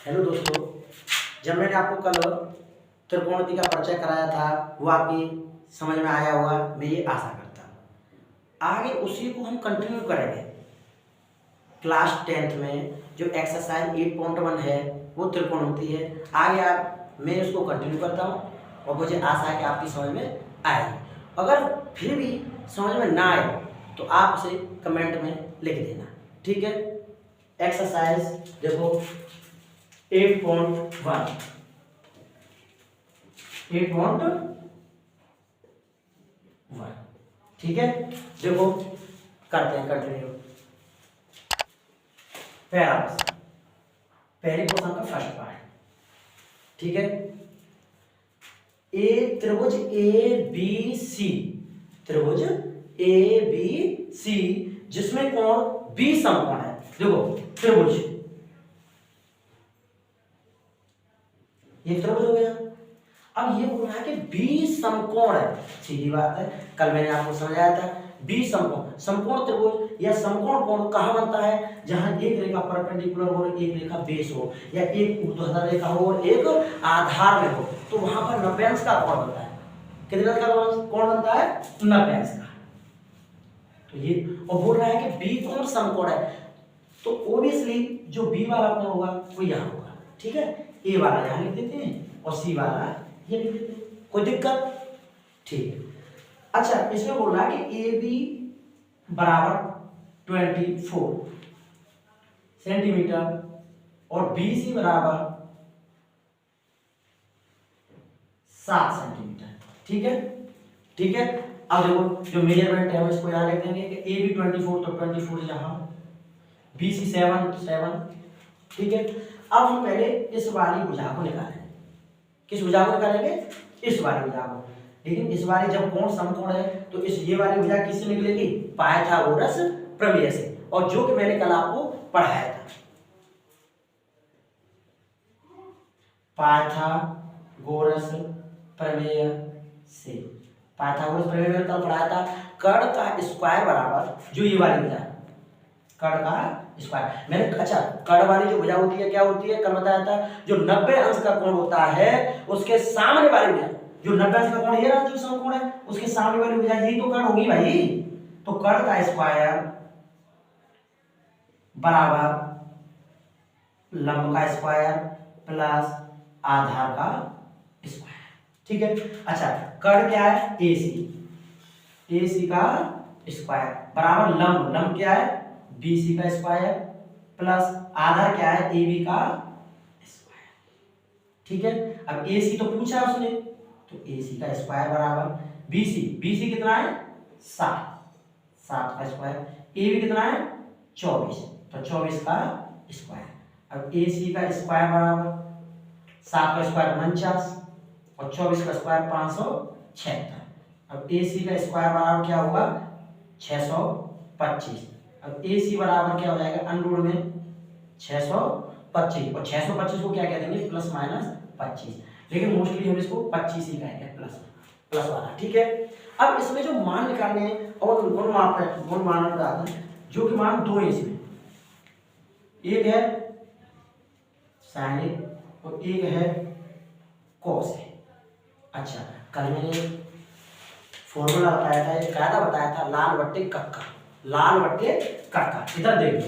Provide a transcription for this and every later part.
Hello दोस्तों, जब मैंने आपको कल त्रिकोणमिति का परिचय कराया था वो आपकी समझ में आया होगा, मैं ये आशा करता हूँ। आगे उसी को हम कंटिन्यू करेंगे। क्लास 10th में जो एक्सरसाइज 8.1 है वो त्रिकोणमिति है। आगे मैं उसको कंटिन्यू करता हूँ और मुझे आशा है कि आपकी समझ में आएगी। अगर फिर भी समझ में ना आए तो आप उसे कमेंट में लिख देना, ठीक है। एक्सरसाइज देखो 8.1 ठीक है। देखो करते हैं कंटिन्यू। पहले क्वेश्चन का फर्स्ट पार्ट, ठीक है। त्रिभुज ए बी सी जिसमें कोण बी समकोण है। देखो त्रिभुज, ये त्रिभुज हो गया। अब ये बोल रहा है कि बी समकोण है। सीधी बात है, कल मैंने आपको समझाया था बी समकोण। समकोण त्रिभुज या समकोण कोण कहाँ बनता है? जहां एक रेखा परपेंडिकुलर हो और एक रेखा बेस हो, या एक ऊर्ध्वाधर रेखा हो और एक आधार में हो, तो वहां पर 90 अंश का कोण बनता है। कितने अंश का कोण बनता है? 90 अंश का। तो ये और बोल रहा है कि बी कोण समकोण है, तो ओब्वियसली जो बी वाला कोण होगा वो यहां होगा, ठीक है। ए वाला यहां लिख देते हैं और सी वाला ये लिख देते हैं, कोई दिक्कत? ठीक है। अच्छा, इसमें बोल रहा है कि ए बी बराबर 24 सेंटीमीटर और बी सी बराबर 7 सेंटीमीटर, ठीक है। ठीक है, अब देखो जो मेजरमेंट है इसको यहां लिख देंगे कि ए बी 24 तो 24 यहां, बी सी 7, ठीक है। अब हम पहले इस वाली भुजा को निकालेंगे। किस भुजा को निकालेंगे? इस वाली भुजा को। लेकिन इस वाली जब कोण समकोण है तो इस ये वाली भुजा किससे निकलेगी? पाइथागोरस प्रमेय से, और जो कि मैंने कल आपको पढ़ाया था। पाइथागोरस प्रमेय से, पाइथागोरस प्रमेय मैंने कल पढ़ाया था। कर्ण का स्क्वायर बराबर, जो ये वाली भुजा, कर्ण का स्क्वायर मैंने, अच्छा कर्ण वाली जो भुजा होती है क्या होती है? कल बताया था जो 90 अंश का कोण होता है उसके सामने वाली भुजा, जो 90 अंश का कोण ये रहा जो समकोण है उसके सामने वाली भुजा यही तो कर्ण होगी भाई। तो कर्ण का स्क्वायर बराबर लंब का स्क्वायर प्लस आधार का स्क्वायर, ठीक है। अच्छा, कर्ण क्या है? AC का स्क्वायर बराबर लंब क्या है? BC का स्क्वायर प्लस आधार क्या है? AB का स्क्वायर, ठीक है। अब AC तो पूछा उसने, तो AC का स्क्वायर बराबर BC कितना है? 7 का स्क्वायर, AB कितना है? 24, तो 24 का स्क्वायर। अब AC का स्क्वायर बराबर 7 का स्क्वायर 49 और 24 का स्क्वायर 576। अब AC का स्क्वायर बराबर क्या होगा? 625। अब AC बराबर क्या हो जाएगा? अंडर में 625, और 625 को क्या कह देंगे? प्लस माइनस 25, लेकिन मोस्टली हम इसको 25 ही कहेंगे, प्लस वाला, ठीक है। अब इसमें जो मान निकालने हैं और गुण मान का आता है, जो कि मान दो है इसमें, एक है साइन और एक है कॉस है। अच्छा, कल मैंने फॉर्मूला बताया था, एक कायदा बताया था, लाल बट्टे कक्का। इधर देख लो,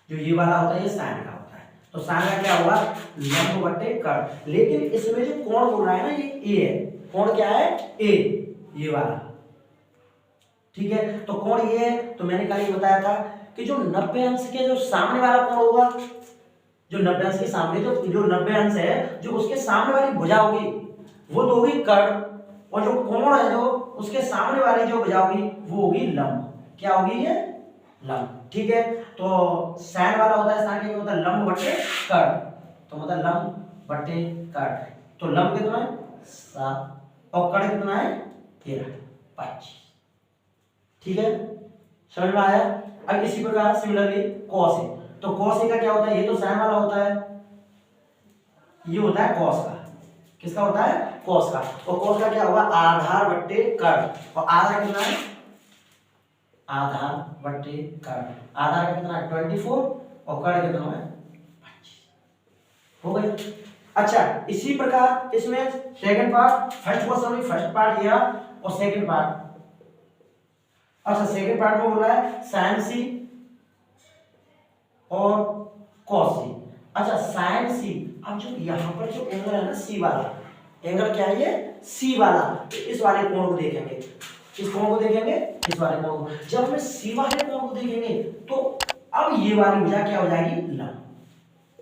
जो ये वाला होता है ये साइन का होता है, तो साइन का क्या होगा? लंब बट्टे कर्ण। लेकिन इसमें जो कोण बोल रहा है ना, ये ए है। कोण क्या है? ए, ये वाला, ठीक है। तो कोण ये है, तो मैंने कल ये बताया था कि जो 90 अंश के जो सामने वाला कोण होगा, जो 90 अंश के सामने जो 90 अंश है, जो उसके सामने वाली भुजा होगी वो तो होगी कर्ण, और जो कोण है जो उसके सामने वाली जो भुजा होगी वो होगी लंब। क्या होगी? ये लंब, ठीक है। तो साइन वाला होता है, साइन क्या होता है? लंब बटे कर्ण, तो मतलब लंब बटे कर्ण। तो लंब कितना है? 7 और कर्ण कितना है? 13, 25, ठीक है। समझ में आया? अब इसी प्रकार सिमिलरली कॉस है, तो कॉस का क्या होता है? ये तो साइन वाला होता है, ये होता है कॉस का। किसका होता है? कॉस का। और कॉस का क्या होगा? आधार बट्टे कर्ण, और आधार कितना है? आधार बट्टे कर्ण। आधार का कितना है 24 और कर्ण कितना है 25। हो गया। अच्छा इसी प्रकार इसमें सेकंड पार्ट, फर्स्ट क्वेश्चन में फर्स्ट पार्ट यह और सेकंड पार्ट। अच्छा सेकंड पार्ट में बोल रहा है साइन सी और कॉस सी। अच्छा साइन सी, अब जो यहाँ पर जो एंगल है ना सी वाला, एंगल क्या है ये सी वाला, तो इस वाले कोण को देखेंगे, इस कोण को देखेंगे, इस वाले कोण को। जब हम सी वाले कोण को देखेंगे तो अब ये वाली भुजा क्या हो जाएगी लंब,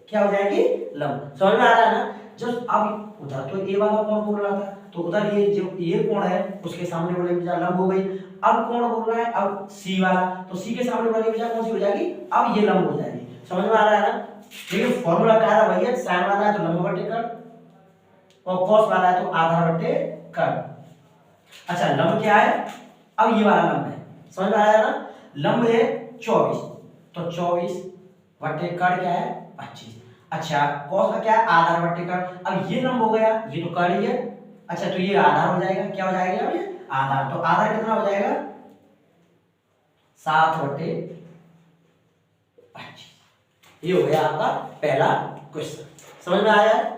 क्या हो जाएगी लंब। समझ में आ रहा है ना। जब अब उधर तो ए वाला कोण बोल रहा था, तो उधर ये जो ये कोण है उसके सामने वाली भुजा लंब हो गई। अब कोण बोल रहा है अब सी वाला, तो सी के सामने वाली भुजा कौन सी हो जाएगी, अब ये लंब हो जाएगी। समझ में आ रहा है ना। ठीक है, फॉर्मूला क्या है वही है, साइन वाला है तो लंब बटे कर्ण और कॉस वाला है तो आधार बटे कर्ण। अच्छा लंब क्या है, अब ये वाला लंब है, समझ में आया ना। लंब है 24, तो 24 बटे कर्ण क्या है 25। अच्छा कॉस का क्या है आधार बटे कर्ण। अब ये लंब हो गया, ये तो कर्ण ही है। अच्छा तो ये आधार हो जाएगा, क्या हो जाएगा अब ये आधार, तो आधार कितना हो जाएगा 7 बटे 25। ये हो गया आपका पहला क्वेश्चन। समझ में आया है।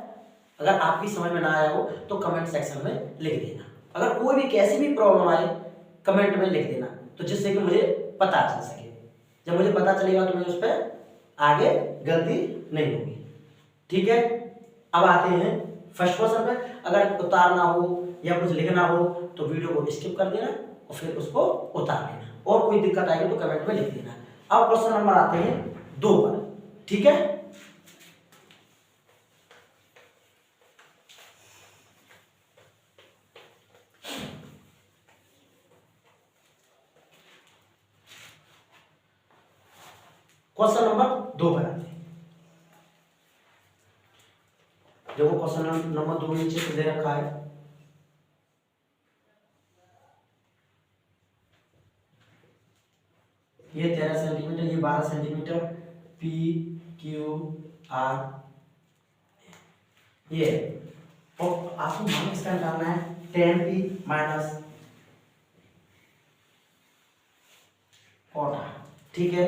अगर आपकी समझ में ना आया हो तो कमेंट सेक्शन में लिख देना। अगर कोई भी कैसी भी प्रॉब्लम आए कमेंट में लिख देना, तो जिससे कि मुझे पता चल सके। जब मुझे पता चलेगा तो मैं उस पर आगे गलती नहीं होगी। ठीक है, अब आते हैं फर्स्ट क्वेश्चन पे। अगर उतारना हो या कुछ लिखना हो तो वीडियो को स्किप कर देना और फिर उसको उतार लेना, और कोई दिक्कत आएगी तो कमेंट में लिख देना। अब क्वेश्चन नंबर आते हैं 2 पर। ठीक है, क्वेश्चन नंबर 2 पर आते हैं। देखो क्वेश्चन नंबर 2 नीचे दे रखा है। ये 13 सेंटीमीटर, ये 12 सेंटीमीटर, पी क्यू आर ये, और आपको मान इसका निकालना है 10p माइनस कोटा। ठीक है,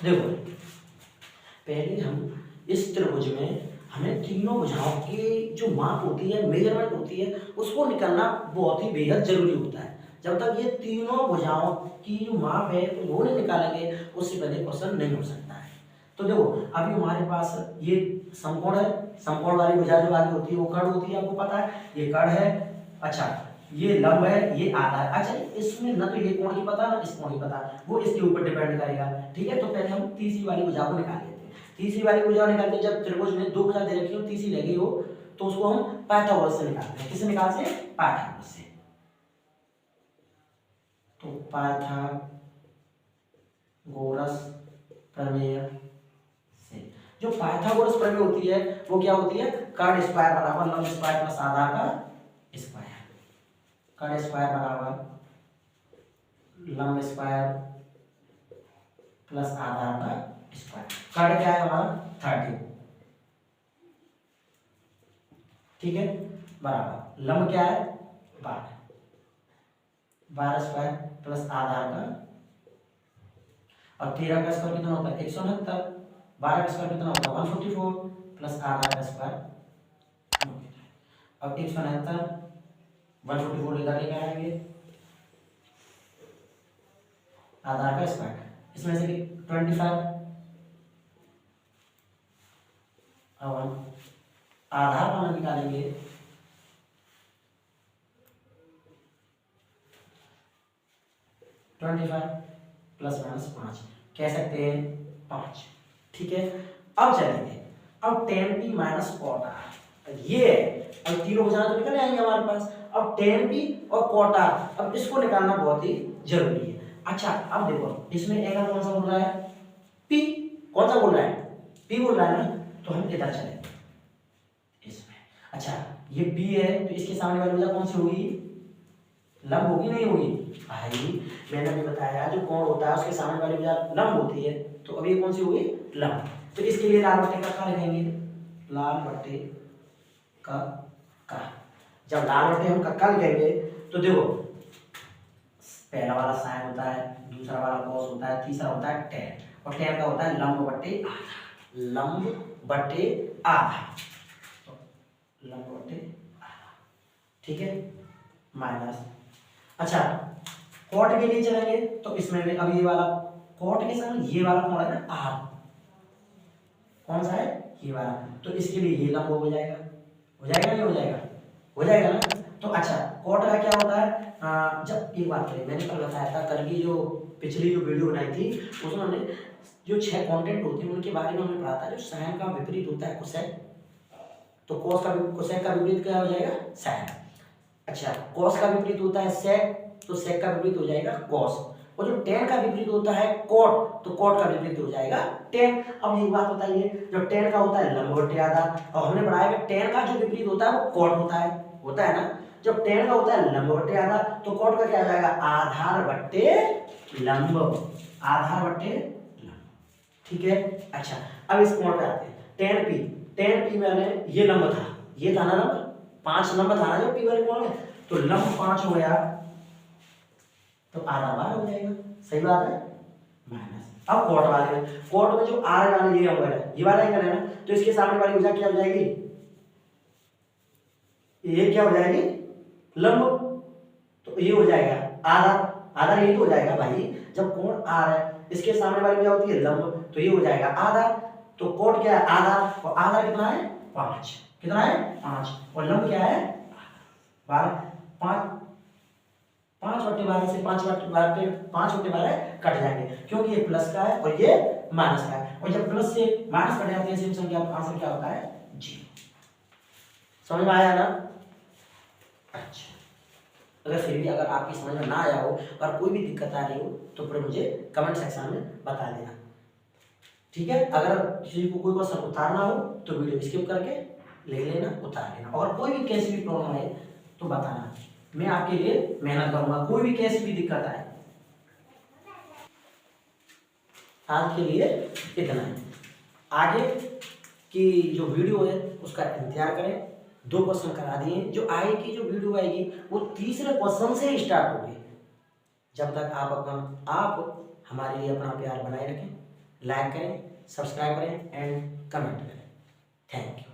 देखो पहले हम इस त्रिभुज में हमें तीनों भुजाओं की जो माप होती है, मेजरमेंट होती है, उसको निकालना बहुत ही बेहद जरूरी होता है। जब तक ये तीनों भुजाओं की जो माप है तो वो नहीं निकालेंगे, उससे पहले क्वेश्चन नहीं हो सकता है। तो देखो अभी हमारे पास ये समकोण है, समकोण वाली भुजा जो आगे होती है वो कर्ण होती है, आपको पता है ये कर्ण है। अच्छा ये लंब है, ये आधा है। अच्छा इसमें ना तो ये कोण की पता ना इस कोण की पता, वो इसके ऊपर डिपेंड करेगा। ठीक है, तो पहले हम तीसरी वाली भुजा को निकाल लेते हैं। तीसरी वाली भुजा निकाल के जब त्रिभुज में 2 भुजा दे रखी हो, तीसरी लगी हो, तो उसको हम पाइथागोरस से निकालते हैं। किससे निकालते हैं, पाइथागोरस से। तो पाइथागोरस प्रमेय से, जो पाइथागोरस प्रमेय होती है वो क्या होती है, कर्ण स्क्वायर बराबर लंब स्क्वायर प्लस आधार का स्क्वायर। कर्ण स्क्वायर बराबर लंब स्क्वायर प्लस आधार का स्क्वायर। कर्ण क्या है हमारा 30। ठीक है, बराबर लंब क्या है 12, 12 स्क्वायर प्लस आधार का, और 13 का स्क्वायर कितना होता है 169, 12 का स्क्वायर कितना होता है 144 प्लस आधार का स्क्वायर। अब 169 144 इधर लेकर आएंगे, आधार का स्क्वायर, इसमें से 25, अब हम आधार का मान निकालेंगे, प्लस माइनस 5 कह सकते हैं 5। ठीक है, अब चलेंगे, अब 10p माइनस कोटा ये, अब तीनों भुजाएं तो निकल आएंगे हमारे पास। अब 10p और कोटा, अब इसको निकालना बहुत ही जरूरी है। अच्छा अब देखो इसमें एंगल कौन सा बोल रहा है, p, कौन सा बोल रहा है p बोल रहा है ना, तो हम इधर चलेंगे इसमें। अच्छा ये p है तो इसके सामने वाली भुजा कौन सी होगी, लंब होगी नहीं होगी भाई, मैंने भी बताया जो कोण होता है उसके सामने वाली भुजा लंब होती है, तो अब ये कौन सी होगी लंब। तो इसके लिए लाल बट्टे का क्या लिखेंगे, लाल बट्टे का। जब लाल बट्टे हम कक्का लिखेंगे तो देखो पहला वाला साइन होता है, दूसरा वाला कॉस होता है, तीसरा होता है टेन, और टेन का होता है लंब बटे आधा, लंब बटे आधा, तो लंब बटे आधा, ठीक है, माइनस। अच्छा कॉट के लिए चलेंगे तो इसमें भी अब ये वाला कॉट के सामने ये वाला कौन है ना आर, कौन सा है ये वाला, तो इसके लिए ये लंब हो जाएगा, हो जाएगा नहीं हो जाएगा, हो जाएगा ना। तो अच्छा कॉट का क्या होता है, जब एक बात करें मैंने कल बताया था, कल की जो पिछली जो वीडियो बनाई थी उसमें हमने जो 6 कंटेंट होते हैं उनके बारे में हमने पढ़ा था, जो साइन का विपरीत होता है कोसेक, तो कोसेक का विपरीत क्या हो जाएगा साइन। अच्छा कॉस का विपरीत होता है सेक, तो सेक का विपरीत हो जाएगा कॉस, और जो टेन का विपरीत होता है कॉट, तो कॉट का विपरीत हो जाएगा टेन। अब एक बात बताइए, जो टेन का होता है लंब बटे आधा, और हमने पढ़ा है कि टेन का जो विपरीत होता है वो कॉट होता है ना। जब टेन का होता है लंब बटे आधा, तो कॉट का क्या हो जाएगा आधार बट्टे लंब, आधार बट्टे लंब, ठीक है। अच्छा अब इस कोण पे आते हैं, टेन पी में ये लंब था, ये था ना लंब, 5 लंब था ना जो पी वाले कोण में, तो लंब 5 हो गया तो आधा बार हो जाएगा, सही बात है, माइनस। अब कोट वाले में, कोट में जो आर वाले ये एंगल है, ये वाला एंगल है ना, तो इसके सामने वाली भुजा क्या हो जाएगी, ये क्या हो जाएगी लंब, तो ये हो जाएगा आधा, आधा ये तो हो जाएगा भाई, जब कोण आर है इसके सामने वाली भुजा होती है लंब, तो ये हो जाएगा आधा, तो कोट क्या है आधा, और आधा कितना है 5, कितना है 5, और लंब क्या है 12, 5/12 से 5/12 कट जाएंगे, क्योंकि ये प्लस का है और ये माइनस का है, और जब प्लस से माइनस कट जाते हैं सेम संख्या तो आंसर क्या होता है 0। समझ में आया ना। अच्छा अगर फिर भी अगर आपकी समझ में ना आया हो और कोई भी दिक्कत आ रही हो तो फिर मुझे कमेंट सेक्शन में बता देना, ठीक है। अगर किसी को कोई क्वेश्चन उतारना हो तो वीडियो स्किप करके ले लेना, उतार लेना, और कोई भी कैसी भी प्रॉब्लम है तो बताना, मैं आपके लिए मेहनत करूंगा, कोई भी कैसी भी दिक्कत आए। आज के लिए इतना है, आगे की जो वीडियो है उसका इंतजार करें, 2 क्वेश्चन करा दिए, जो आएगी जो वीडियो आएगी वो तीसरे क्वेश्चन से स्टार्ट होगी। जब तक आप हमारे लिए अपना प्यार बनाए रखें, लाइक करें, सब्सक्राइब करें एंड कमेंट करें। Thank you.